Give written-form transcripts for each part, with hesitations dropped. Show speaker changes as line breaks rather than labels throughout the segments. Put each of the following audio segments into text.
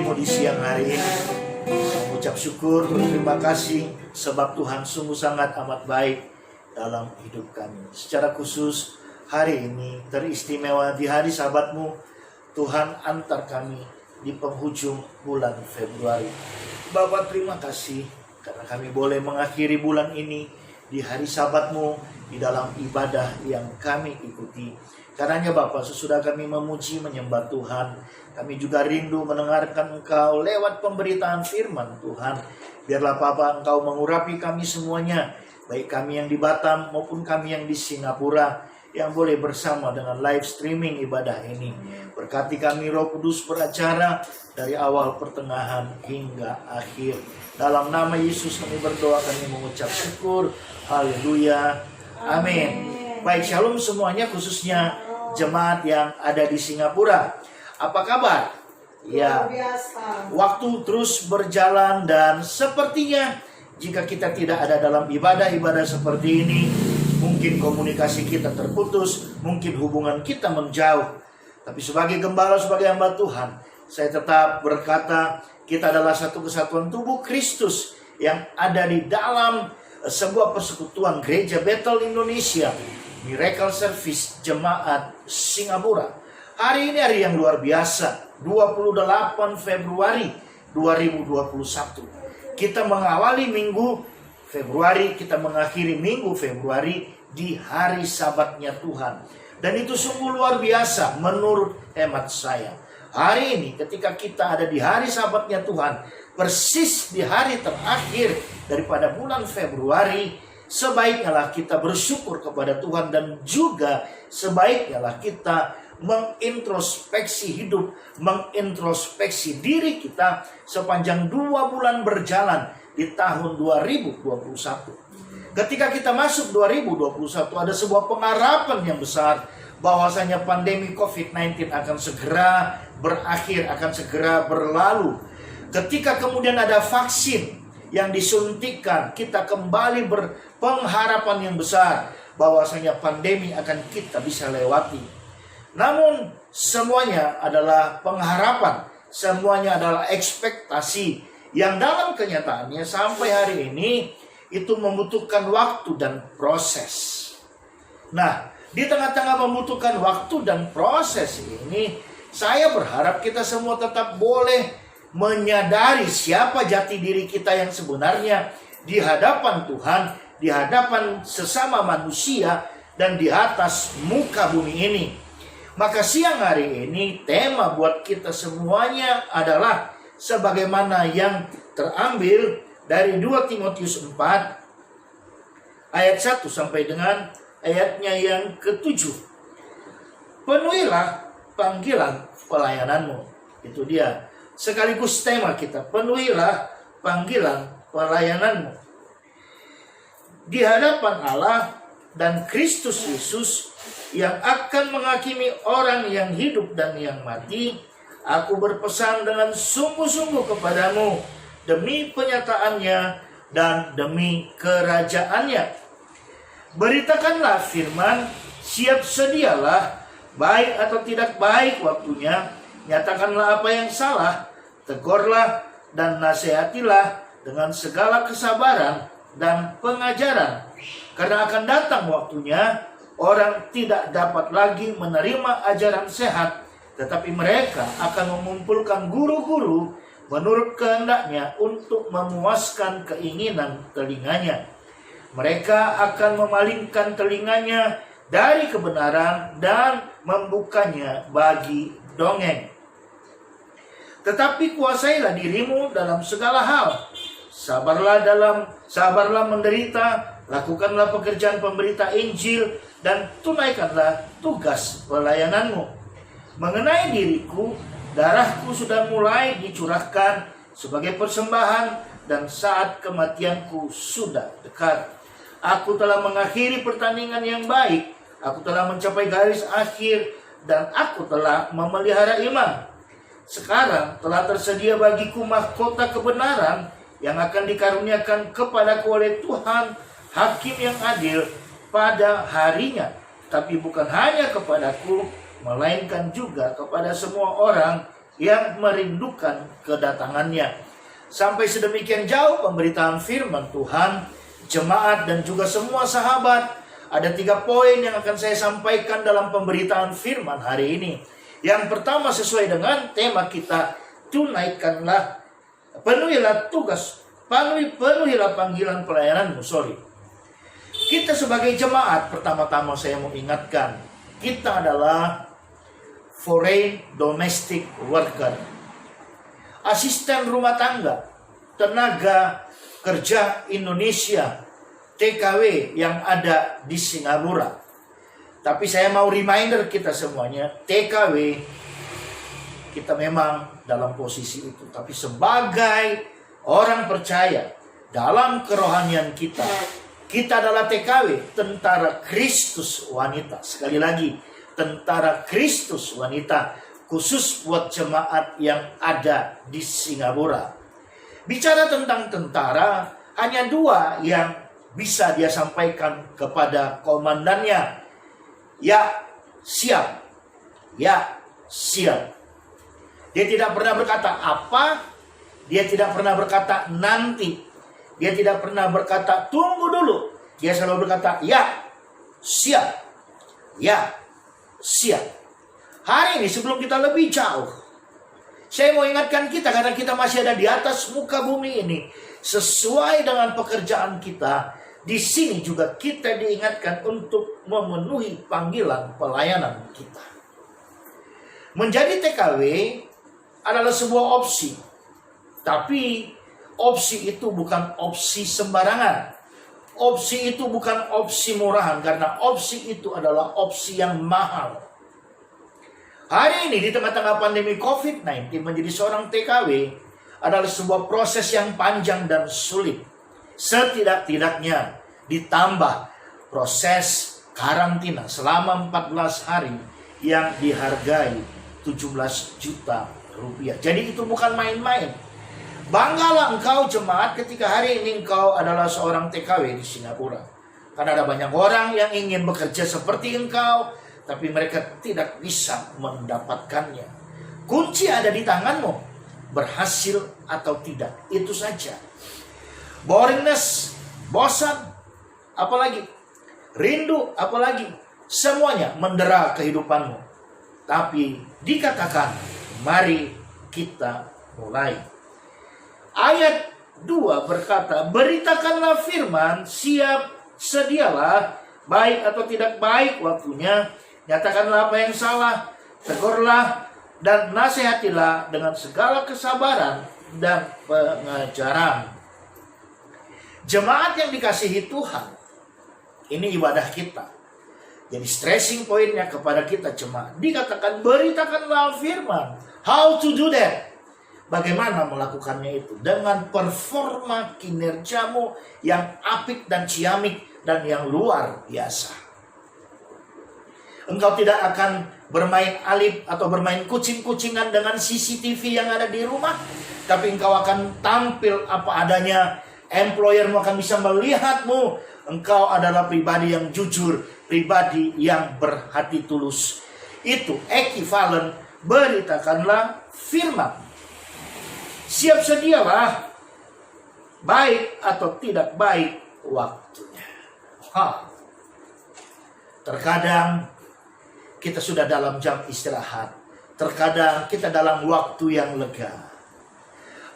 dirimu di siang hari ini. Mengucap syukur, berterima kasih sebab Tuhan sungguh sangat amat baik dalam hidup kami. Secara khusus hari ini teristimewa di hari Sabat-Mu, Tuhan antar kami di penghujung bulan Februari. Bapa, terima kasih karena kami boleh mengakhiri bulan ini di hari Sabat-Mu, di dalam ibadah yang kami ikuti. Karenanya Bapa, sesudah kami memuji menyembah Tuhan, kami juga rindu mendengarkan Engkau lewat pemberitaan firman Tuhan. Biarlah Bapa, Engkau mengurapi kami semuanya, baik kami yang di Batam maupun kami yang di Singapura, yang boleh bersama dengan live streaming ibadah ini. Berkati kami Roh Kudus beracara dari awal, pertengahan, hingga akhir. Dalam nama Yesus kami berdoa, kami mengucap syukur. Haleluya. Amin. Baik, shalom semuanya, khususnya jemaat yang ada di Singapura. Apa kabar? Ya, waktu terus berjalan dan sepertinya jika kita tidak ada dalam ibadah-ibadah seperti ini, mungkin komunikasi kita terputus, mungkin hubungan kita menjauh. Tapi sebagai gembala, sebagai hamba Tuhan, saya tetap berkata, kita adalah satu kesatuan tubuh Kristus yang ada di dalam sebuah persekutuan Gereja Bethel Indonesia, Miracle Service Jemaat Singapura. Hari ini hari yang luar biasa, 28 Februari 2021. Kita mengawali minggu Februari, kita mengakhiri minggu Februari di hari Sabatnya Tuhan. Dan itu sungguh luar biasa menurut hemat saya. Hari ini ketika kita ada di hari Sabatnya Tuhan, persis di hari terakhir daripada bulan Februari, sebaiknya lah kita bersyukur kepada Tuhan, dan juga sebaiknya lah kita mengintrospeksi hidup, mengintrospeksi diri kita sepanjang 2 bulan berjalan di tahun 2021. Ketika kita masuk 2021, ada sebuah pengharapan yang besar bahwasanya pandemi COVID-19 akan segera berakhir, akan segera berlalu. Ketika kemudian ada vaksin yang disuntikan, kita kembali berpengharapan yang besar bahwasanya pandemi akan kita bisa lewati. Namun semuanya adalah pengharapan, semuanya adalah ekspektasi yang dalam kenyataannya sampai hari ini itu membutuhkan waktu dan proses. Nah, di tengah-tengah membutuhkan waktu dan proses ini, saya berharap kita semua tetap boleh menyadari siapa jati diri kita yang sebenarnya di hadapan Tuhan, di hadapan sesama manusia, dan di atas muka bumi ini. Maka siang hari ini tema buat kita semuanya adalah sebagaimana yang terambil dari 2 Timotius 4 ayat 1 sampai dengan ayatnya yang ke-7. Penuhilah panggilan pelayananmu. Itu dia. Sekaligus tema kita, penuhilah panggilan pelayananmu. Di hadapan Allah dan Kristus Yesus yang akan menghakimi orang yang hidup dan yang mati, aku berpesan dengan sungguh-sungguh kepadamu demi penyataannya dan demi kerajaannya. Beritakanlah firman, siap sedialah, baik atau tidak baik waktunya. Nyatakanlah apa yang salah, tegurlah dan nasihatilah dengan segala kesabaran dan pengajaran. Karena akan datang waktunya, orang tidak dapat lagi menerima ajaran sehat, tetapi mereka akan mengumpulkan guru-guru menurut kehendaknya untuk memuaskan keinginan telinganya. Mereka akan memalingkan telinganya dari kebenaran dan membukanya bagi dongeng. Tetapi kuasailah dirimu dalam segala hal. Sabarlah menderita, lakukanlah pekerjaan pemberita Injil, dan tunaikanlah tugas pelayananmu. Mengenai diriku, darahku sudah mulai dicurahkan sebagai persembahan, dan saat kematianku sudah dekat. Aku telah mengakhiri pertandingan yang baik, aku telah mencapai garis akhir, dan aku telah memelihara iman. Sekarang telah tersedia bagiku mahkota kebenaran yang akan dikaruniakan kepadaku oleh Tuhan, Hakim yang adil, pada harinya. Tapi bukan hanya kepadaku, melainkan juga kepada semua orang yang merindukan kedatangannya. Sampai sedemikian jauh pemberitaan firman Tuhan, jemaat dan juga semua sahabat. Ada 3 poin yang akan saya sampaikan dalam pemberitaan firman hari ini. Yang pertama sesuai dengan tema kita, tunaikanlah, penuhilah panggilan pelayananmu. Kita sebagai jemaat, pertama-tama saya mau ingatkan, kita adalah foreign domestic worker, asisten rumah tangga, tenaga kerja Indonesia, TKW yang ada di Singapura. Tapi saya mau reminder kita semuanya, TKW kita memang dalam posisi itu. Tapi sebagai orang percaya dalam kerohanian kita, kita adalah TKW, tentara Kristus wanita. Sekali lagi, tentara Kristus wanita, khusus buat jemaat yang ada di Singapura. Bicara tentang tentara, hanya 2 yang bisa dia sampaikan kepada komandannya. Ya, siap. Ya, siap. Dia tidak pernah berkata apa, dia tidak pernah berkata nanti, dia tidak pernah berkata tunggu dulu. Dia selalu berkata ya, siap. Ya, siap. Hari ini sebelum kita lebih jauh, saya mau ingatkan kita, karena kita masih ada di atas muka bumi ini, sesuai dengan pekerjaan kita, di sini juga kita diingatkan untuk memenuhi panggilan pelayanan kita. Menjadi TKW adalah sebuah opsi, tapi opsi itu bukan opsi sembarangan. Opsi itu bukan opsi murahan, karena opsi itu adalah opsi yang mahal. Hari ini di tengah-tengah pandemi COVID-19, menjadi seorang TKW adalah sebuah proses yang panjang dan sulit. Setidak-tidaknya ditambah proses karantina selama 14 hari yang dihargai 17 juta rupiah. Jadi itu bukan main-main. Banggalah engkau jemaat ketika hari ini engkau adalah seorang TKW di Singapura. Karena ada banyak orang yang ingin bekerja seperti engkau, tapi mereka tidak bisa mendapatkannya. Kunci ada di tanganmu, berhasil atau tidak, itu saja. Boringness, bosan, apalagi rindu, apalagi semuanya mendera kehidupanmu. Tapi dikatakan, mari kita mulai. Ayat 2 berkata, beritakanlah firman, siap sedialah, baik atau tidak baik waktunya. Nyatakanlah apa yang salah, tegurlah dan nasihatilah dengan segala kesabaran dan pengajaran. Jemaat yang dikasihi Tuhan, ini ibadah kita. Jadi stressing pointnya kepada kita jemaat. Dikatakan beritakanlah firman. How to do that? Bagaimana melakukannya itu? Dengan performa kinerjamu yang apik dan ciamik dan yang luar biasa. Engkau tidak akan bermain alip atau bermain kucing-kucingan dengan CCTV yang ada di rumah, tapi engkau akan tampil apa adanya. Employermu akan bisa melihatmu. Engkau adalah pribadi yang jujur, pribadi yang berhati tulus. Itu ekivalen beritakanlah firman. Siap sedialah, baik atau tidak baik waktunya. Terkadang kita sudah dalam jam istirahat. Terkadang kita dalam waktu yang lega.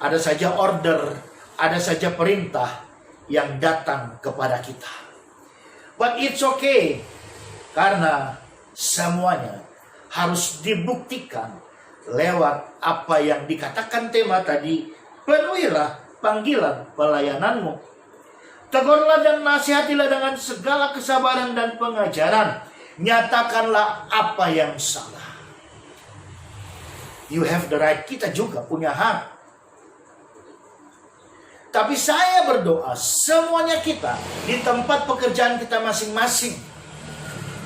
Ada saja order, ada saja perintah yang datang kepada kita. But it's okay. Karena semuanya harus dibuktikan lewat apa yang dikatakan tema tadi. Penuhilah panggilan pelayananmu. Tegurlah dan nasihatilah dengan segala kesabaran dan pengajaran. Nyatakanlah apa yang salah. You have the right. Kita juga punya hak. Tapi saya berdoa semuanya kita di tempat pekerjaan kita masing-masing.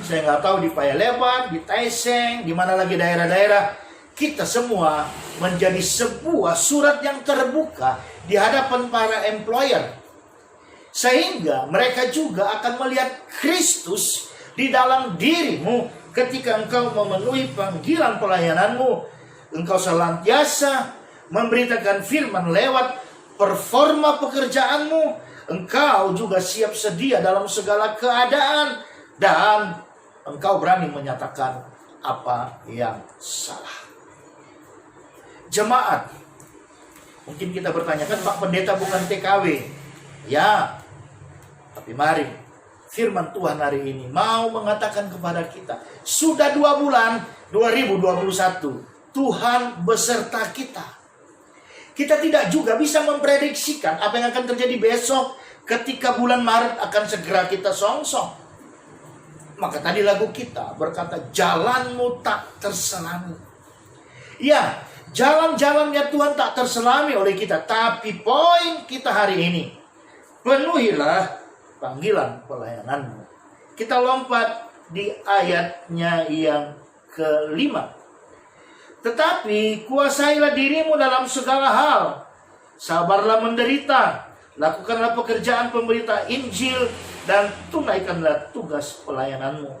Saya nggak tahu di Paya Lebar, di Taiseng, di mana lagi daerah-daerah. Kita semua menjadi sebuah surat yang terbuka di hadapan para employer. Sehingga mereka juga akan melihat Kristus di dalam dirimu ketika engkau memenuhi panggilan pelayananmu engkau senantiasa memberitakan firman lewat performa pekerjaanmu, engkau juga siap sedia dalam segala keadaan, dan engkau berani menyatakan apa yang salah. Jemaat, mungkin kita bertanyakan, Pak Pendeta bukan TKW. Ya, tapi mari firman Tuhan hari ini mau mengatakan kepada kita, sudah 2 bulan 2021, Tuhan beserta kita. Kita tidak juga bisa memprediksikan apa yang akan terjadi besok ketika bulan Maret akan segera kita songsong. Maka tadi lagu kita berkata, jalanmu tak terselami. Ya, jalan-jalannya Tuhan tak terselami oleh kita. Tapi poin kita hari ini, penuhilah panggilan pelayananmu. Kita lompat di ayatnya yang kelima. Tetapi kuasailah dirimu dalam segala hal, sabarlah menderita, lakukanlah pekerjaan pemberita Injil, dan tunaikanlah tugas pelayananmu.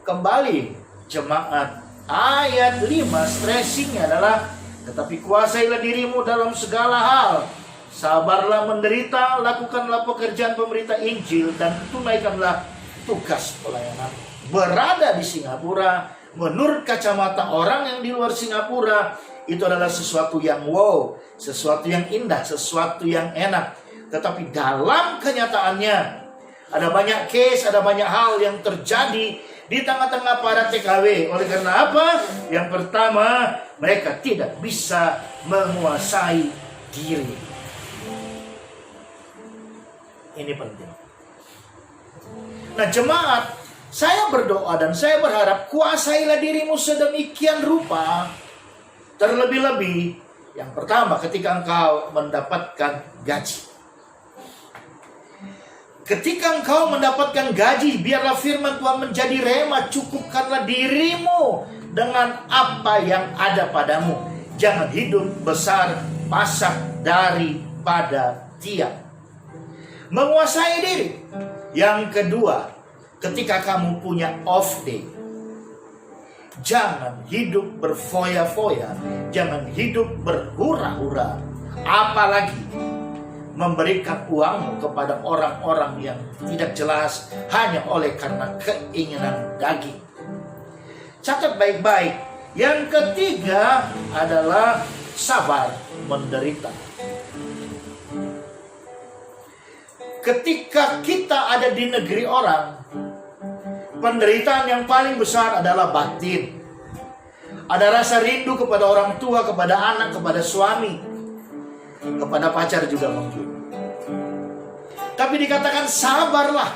Kembali jemaat, ayat 5 stressingnya adalah, tetapi kuasailah dirimu dalam segala hal, sabarlah menderita, lakukanlah pekerjaan pemberita Injil, dan tunaikanlah tugas pelayananmu. Berada di Singapura, menurut kacamata orang yang di luar Singapura, itu adalah sesuatu yang wow, sesuatu yang indah, sesuatu yang enak. Tetapi dalam kenyataannya, ada banyak case, ada banyak hal yang terjadi di tengah-tengah para TKW. Oleh karena apa? Yang pertama, mereka tidak bisa menguasai diri. Ini penting. Nah jemaat, saya berdoa dan saya berharap kuasailah dirimu sedemikian rupa. Terlebih-lebih, yang pertama ketika engkau mendapatkan gaji. Ketika engkau mendapatkan gaji, biarlah firman Tuhan menjadi rema. Cukupkanlah dirimu dengan apa yang ada padamu. Jangan hidup besar pasak daripada tiang. Menguasai diri. Yang kedua, ketika kamu punya off day, jangan hidup berfoya-foya, jangan hidup berhura-hura, apalagi memberikan uangmu kepada orang-orang yang tidak jelas hanya oleh karena keinginan daging. Catat baik-baik. Yang ketiga adalah sabar menderita. Ketika kita ada di negeri orang, penderitaan yang paling besar adalah batin. Ada rasa rindu kepada orang tua, kepada anak, kepada suami, kepada pacar juga mungkin. Tapi dikatakan sabarlah.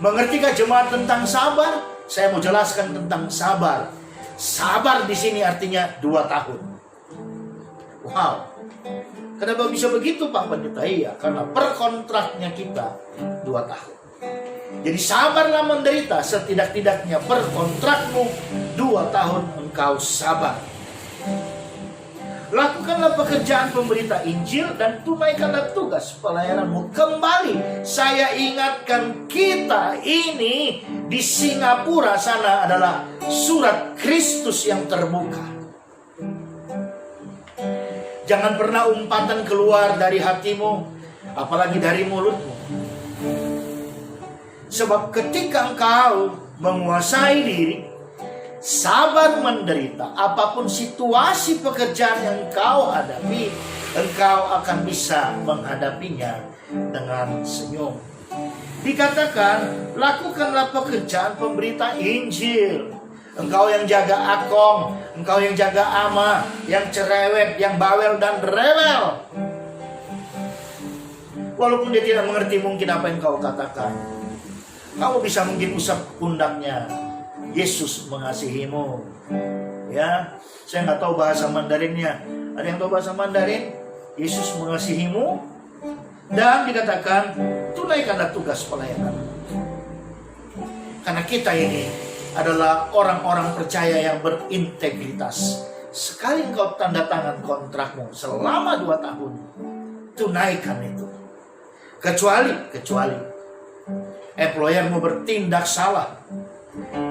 Mengertikah jemaat tentang sabar? Saya mau jelaskan tentang sabar. Sabar di sini artinya 2 tahun. Wow. Kenapa bisa begitu Pak Pendeta? Iya, karena per kontraknya kita 2 tahun. Jadi sabarlah menderita, setidak-tidaknya per kontrakmu 2 tahun engkau sabar. Lakukanlah pekerjaan pemberita Injil dan tunaikanlah tugas pelayananmu. Kembali saya ingatkan, kita ini di Singapura sana adalah surat Kristus yang terbuka. Jangan pernah umpatan keluar dari hatimu, apalagi dari mulutmu. Sebab ketika engkau menguasai diri, sabar menderita, apapun situasi pekerjaan yang engkau hadapi, engkau akan bisa menghadapinya dengan senyum. Dikatakan, lakukanlah pekerjaan pemberita Injil. Engkau yang jaga akong, engkau yang jaga ama, yang cerewet, yang bawel dan rewel. Walaupun dia tidak mengerti mungkin apa yang kau katakan, kamu bisa mungkin usap pundaknya. Yesus mengasihimu. Ya, saya nggak tahu bahasa Mandarinnya. Ada yang tahu bahasa Mandarin? Yesus mengasihimu. Dan dikatakan, tunaikanlah tugas pelayanan. Karena kita ini adalah orang-orang percaya yang berintegritas. Sekali engkau tanda tangan kontrakmu selama 2 tahun, tunaikan itu. Kecuali employermu bertindak salah,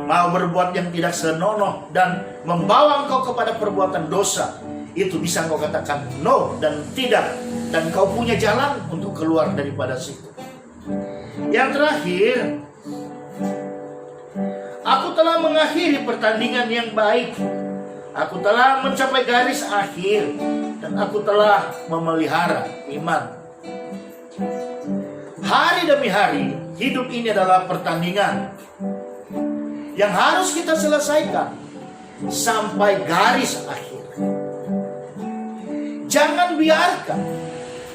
mau berbuat yang tidak senonoh dan membawa engkau kepada perbuatan dosa, itu bisa engkau katakan no dan tidak, dan kau punya jalan untuk keluar daripada situ. Yang terakhir, aku telah mengakhiri pertandingan yang baik, aku telah mencapai garis akhir, dan aku telah memelihara iman. Hari demi hari, hidup ini adalah pertandingan yang harus kita selesaikan sampai garis akhir. Jangan biarkan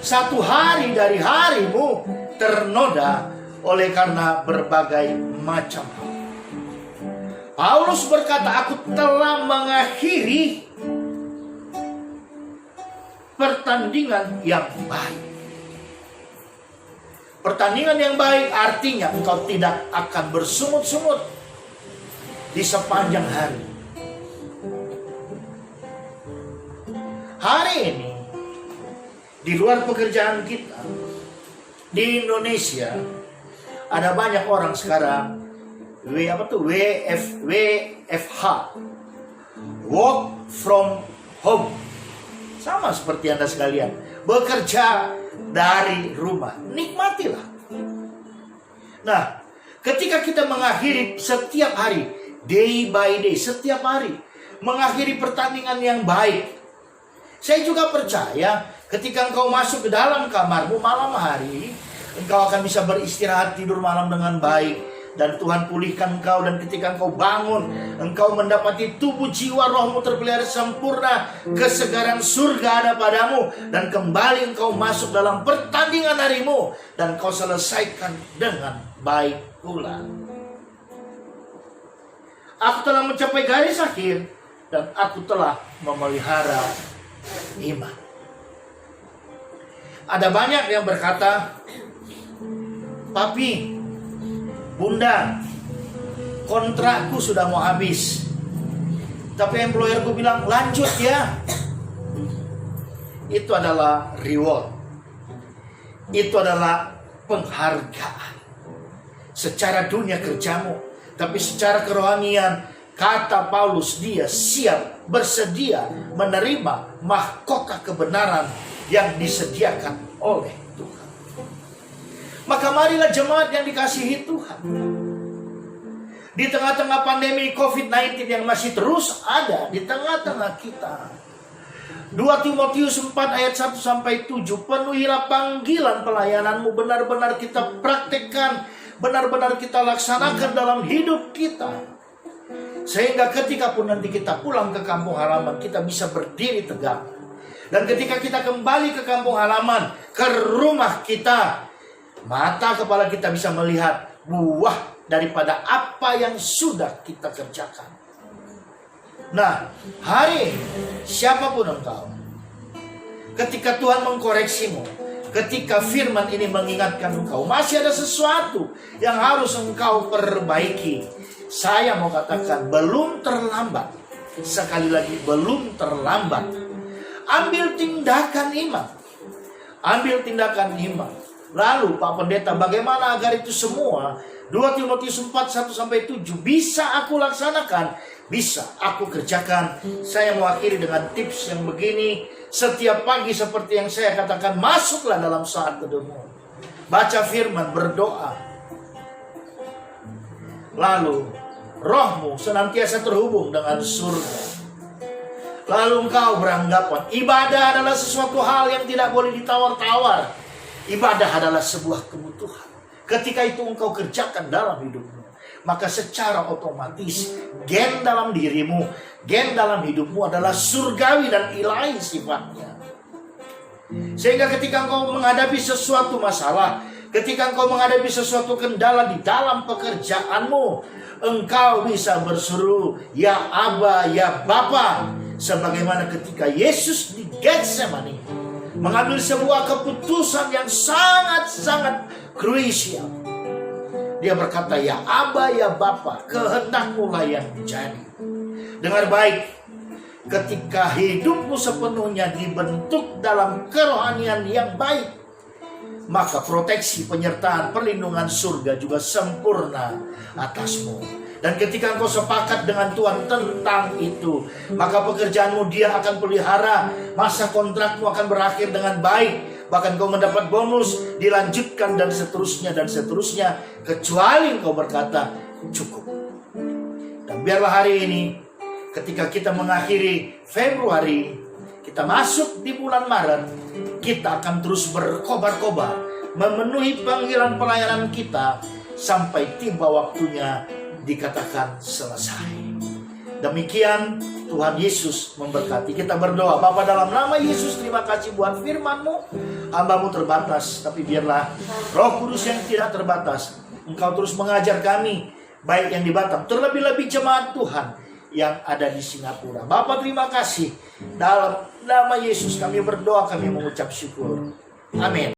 satu hari dari harimu ternoda oleh karena berbagai macam hal. Paulus berkata, aku telah mengakhiri pertandingan yang baik. Pertandingan yang baik artinya engkau tidak akan bersungut-sungut di sepanjang hari. Hari ini, di luar pekerjaan kita, di Indonesia, ada banyak orang sekarang WFH, work from home. Sama seperti Anda sekalian, bekerja dari rumah. Nikmatilah. Nah, ketika kita mengakhiri setiap hari, day by day, setiap hari mengakhiri pertandingan yang baik, saya juga percaya ketika engkau masuk ke dalam kamarmu malam hari, engkau akan bisa beristirahat, tidur malam dengan baik, dan Tuhan pulihkan engkau. Dan ketika engkau bangun, engkau mendapati tubuh, jiwa, rohmu terpelihara sempurna, kesegaran surga ada padamu, dan kembali engkau masuk dalam pertandingan harimu, dan kau selesaikan dengan baik pula. Aku telah mencapai garis akhir, dan aku telah memelihara iman. Ada banyak yang berkata, Papi, Bunda, kontrakku sudah mau habis. Tapi employerku bilang, lanjut ya. Itu adalah reward. Itu adalah penghargaan secara dunia kerjamu. Tapi secara kerohanian, kata Paulus, dia siap, bersedia menerima mahkota kebenaran yang disediakan oleh Tuhan. Maka marilah jemaat yang dikasihi Tuhan, di tengah-tengah pandemi COVID-19 yang masih terus ada di tengah-tengah kita, 2 Timotius 4 ayat 1-7, penuhilah panggilan pelayananmu, benar-benar kita praktekkan, benar-benar kita laksanakan dalam hidup kita, sehingga ketika pun nanti kita pulang ke kampung halaman, kita bisa berdiri tegak. Dan ketika kita kembali ke kampung halaman, ke rumah kita, mata kepala kita bisa melihat buah daripada apa yang sudah kita kerjakan. Nah, hari ini, siapapun engkau, ketika Tuhan mengkoreksimu, ketika firman ini mengingatkan engkau, masih ada sesuatu yang harus engkau perbaiki, saya mau katakan, belum terlambat. Sekali lagi, belum terlambat. Ambil tindakan iman. Ambil tindakan iman. Lalu Pak Pendeta, bagaimana agar itu semua 2 Timotius 4 1-7 bisa aku laksanakan, bisa aku kerjakan? Saya mau akhiri dengan tips yang begini. Setiap pagi seperti yang saya katakan, masuklah dalam saat teduhmu, baca firman, berdoa. Lalu rohmu senantiasa terhubung dengan surga. Lalu engkau beranggapan ibadah adalah sesuatu hal yang tidak boleh ditawar-tawar. Ibadah adalah sebuah kebutuhan. Ketika itu engkau kerjakan dalam hidupmu, maka secara otomatis gen dalam dirimu, gen dalam hidupmu adalah surgawi dan ilahi sifatnya. Sehingga ketika engkau menghadapi sesuatu masalah, ketika engkau menghadapi sesuatu kendala di dalam pekerjaanmu, engkau bisa berseru, ya Aba, ya Bapa. Sebagaimana ketika Yesus di Getsemani mengambil sebuah keputusan yang sangat-sangat krusial. Dia berkata, ya Aba, ya Bapa, kehendakmu lah yang jadi. Dengar baik, ketika hidupmu sepenuhnya dibentuk dalam kerohanian yang baik, maka proteksi, penyertaan, perlindungan surga juga sempurna atasmu. Dan ketika engkau sepakat dengan Tuhan tentang itu, maka pekerjaanmu Dia akan pelihara, masa kontrakmu akan berakhir dengan baik, bahkan kau mendapat bonus, dilanjutkan dan seterusnya, kecuali engkau berkata cukup. Dan biarlah hari ini, ketika kita mengakhiri Februari, kita masuk di bulan Maret, kita akan terus berkobar-kobar, memenuhi panggilan pelayanan kita, sampai tiba waktunya dikatakan selesai. Demikian Tuhan Yesus memberkati. Kita berdoa. Bapa, dalam nama Yesus, terima kasih buat firman-Mu. Hamba-Mu terbatas, tapi biarlah Roh Kudus yang tidak terbatas, Engkau terus mengajar kami, baik yang di Batam, terlebih-lebih jemaat Tuhan yang ada di Singapura. Bapa, terima kasih. Dalam nama Yesus kami berdoa, kami mengucap syukur. Amin.